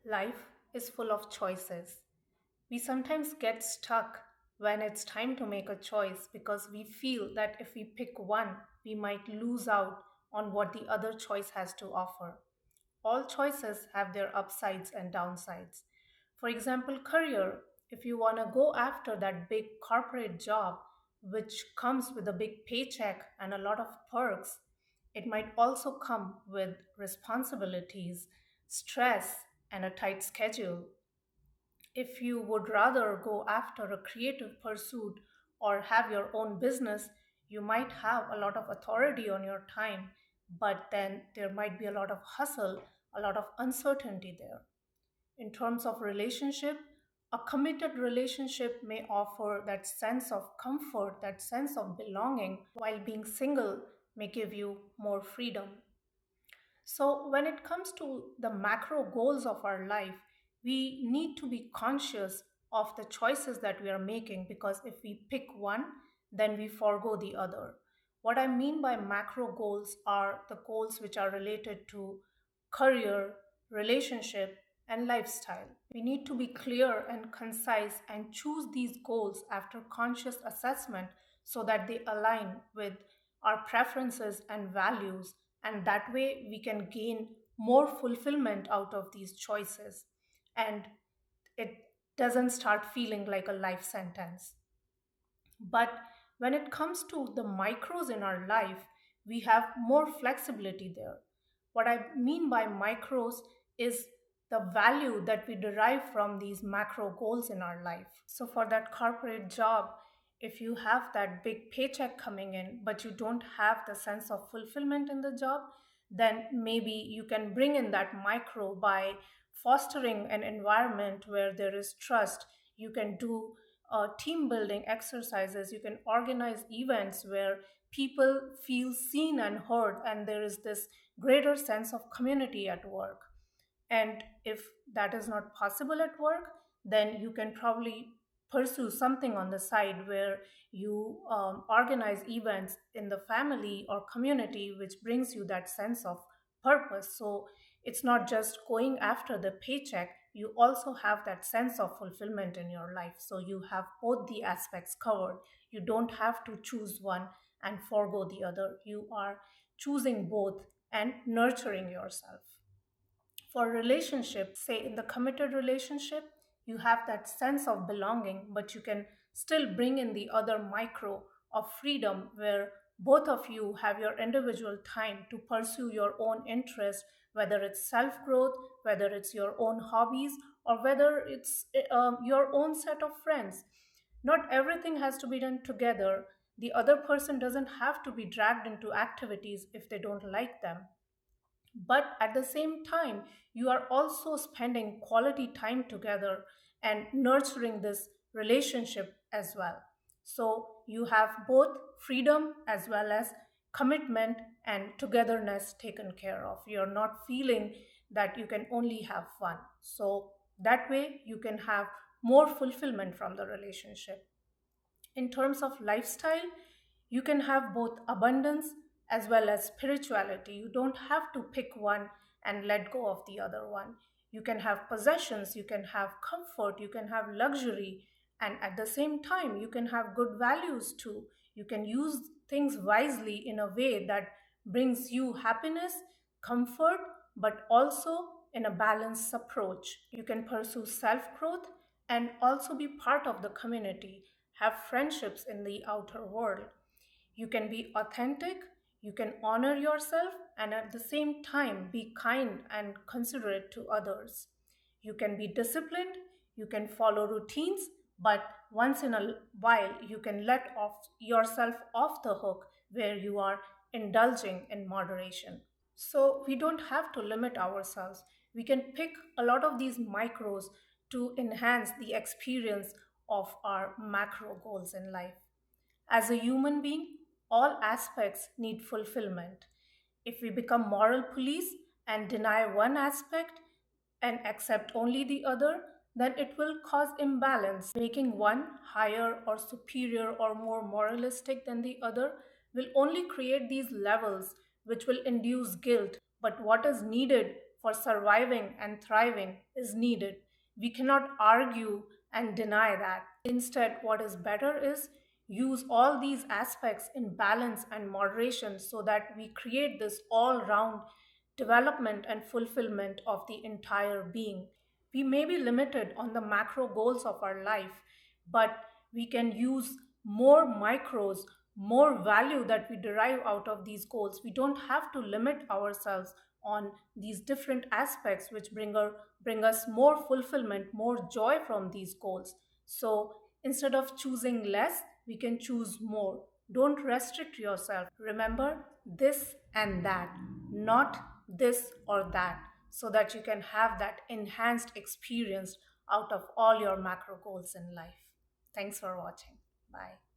Life is full of choices. We sometimes get stuck when it's time to make a choice because we feel that if we pick one, we might lose out on what the other choice has to offer. All choices have their upsides and downsides. For example, career, if you want to go after that big corporate job, which comes with a big paycheck and a lot of perks, it might also come with responsibilities, stress, and a tight schedule. If you would rather go after a creative pursuit or have your own business, you might have a lot of authority on your time, but then there might be a lot of hustle, a lot of uncertainty there. In terms of relationship, a committed relationship may offer that sense of comfort, that sense of belonging, while being single may give you more freedom. So, when it comes to the macro goals of our life, we need to be conscious of the choices that we are making because if we pick one, then we forego the other. What I mean by macro goals are the goals which are related to career, relationship, and lifestyle. We need to be clear and concise and choose these goals after conscious assessment so that they align with our preferences and values, and that way we can gain more fulfillment out of these choices and it doesn't start feeling like a life sentence. But when it comes to the micros in our life, we have more flexibility there. What I mean by micros is the value that we derive from these macro goals in our life. So, for that corporate job, if you have that big paycheck coming in, but you don't have the sense of fulfillment in the job, then maybe you can bring in that micro by fostering an environment where there is trust. You can do team building exercises, you can organize events where people feel seen and heard, and there is this greater sense of community at work. And if that is not possible at work, then you can probably pursue something on the side where you organize events in the family or community, which brings you that sense of purpose. So it's not just going after the paycheck, you also have that sense of fulfillment in your life. So you have both the aspects covered. You don't have to choose one and forego the other. You are choosing both and nurturing yourself. For relationship, say in the committed relationship, you have that sense of belonging, but you can still bring in the other micro of freedom where both of you have your individual time to pursue your own interest, whether it's self growth, whether it's your own hobbies, or whether it's your own set of friends. Not everything has to be done together. The other person doesn't have to be dragged into activities if they don't like them, but at the same time you are also spending quality time together and nurturing this relationship as well. So you have both freedom as well as commitment and togetherness taken care of. You're not feeling that you can only have fun, so that way you can have more fulfillment from the relationship. In terms of lifestyle, you can have both abundance as well as spirituality. You don't have to pick one and let go of the other one. You can have possessions, you can have comfort, you can have luxury, and at the same time, you can have good values too. You can use things wisely in a way that brings you happiness, comfort, but also in a balanced approach. You can pursue self growth and also be part of the community, have friendships in the outer world. You can be authentic, you can honor yourself, and at the same time be kind and considerate to others. You can be disciplined, you can follow routines, but once in a while you can let off yourself off the hook where you are indulging in moderation. So we don't have to limit ourselves. We can pick a lot of these micros to enhance the experience of our macro goals in life. As a human being, all aspects need fulfillment. If we become moral police and deny one aspect and accept only the other, then it will cause imbalance. Making one higher or superior or more moralistic than the other will only create these levels which will induce guilt. But what is needed for surviving and thriving is needed. We cannot argue and deny that. Instead, what is better is use all these aspects in balance and moderation so that we create this all round development and fulfillment of the entire being. We may be limited on the macro goals of our life, but we can use more micros, more value that we derive out of these goals. We don't have to limit ourselves on these different aspects which bring us more fulfillment, more joy from these goals. So instead of choosing less, we can choose more. Don't restrict yourself. Remember this and that, not this or that, so that you can have that enhanced experience out of all your macro goals in life. Thanks for watching. Bye.